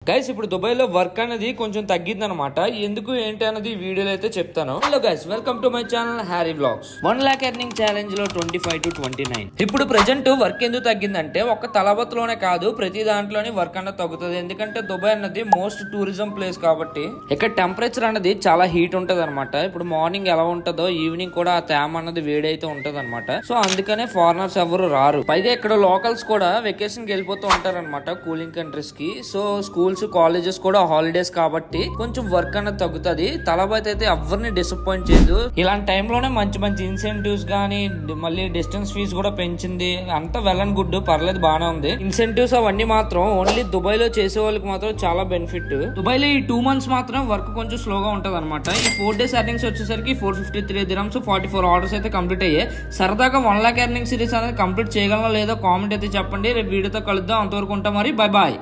Guys ఇప్పుడు Dubai లో work అనేది కొంచెం తగ్గింది అనమాట. ఎందుకు ఏంటి అన్నది వీడియోలో అయితే చెప్తాను. Hello guys, welcome to my channel Harry vlogs. 1 lakh earning challenge లో 25 to 29. ఇప్పుడు ప్రెజెంట్ వర్క్ ఎందుకు తగ్గిందంటే ఒక్క తలబత్లోనే కాదు, ప్రతి దాంట్లోనే వర్క్ అన్నది తగ్గుతుంది. ఎందుకంటే దుబాయ్ అన్నది మోస్ట్ టూరిజం ప్లేస్ కాబట్టి ఇక్కడ టెంపరేచర్ అనేది చాలా హీట్ ఉంటది అనమాట. ఇప్పుడు మార్నింగ్ ఎలా ఉంటుందో ఈవినింగ్ కూడా ఆ తేమ అన్నది వేడైతే ఉంటది అనమాట. సో అందుకనే ఫారినర్స్ ఎవరు రారు. పైగా ఇక్కడ లోకల్స్ కూడా వెకేషన్ కి వెళ్ళిపోతూ ఉంటారు అనమాట కూలింగ్ కంట్రీస్ కి. సో స్కూల్స్ కాలేజెస్ కూడా హాలిడేస్ కాబట్టి కొంచెం వర్క్ అనేది తగ్గుతుంది. తలబైతే అయితే ఎవరిని డిసప్పాయింట్ చేయదు. ఇలాంటి టైంలోనే మంచి మంచి ఇన్సెంటివ్స్ గానీ మళ్ళీ డిస్టెన్స్ ఫీజ్ కూడా పెంచింది. అంతా వెల్ అండ్ గుడ్, పర్లేదు, బానే ఉంది. ఇన్సెంటివ్స్ అవన్నీ మాత్రం ఓన్లీ దుబాయ్ లో చేసే వాళ్ళకి మాత్రం చాలా బెనిఫిట్. దుబాయ్ లో ఈ 2 months మాత్రం వర్క్ కొంచెం స్లోగా ఉంటది అనమాట. ఈ 4 days ఎర్నింగ్స్ వచ్చేసరికి 453 dirhams 44 ఆర్డర్స్ అయితే కంప్లీట్ అయ్యాయి. సరదాగా 1 lakh ఎర్నింగ్ సిరీస్ అనేది కంప్లీట్ చేయగలనో లేదో కామెంట్ అయితే చెప్పండి. రేపు వీడియోతో కలుద్దాం. అంతవరకు ఉంటాం మరి. Bye bye.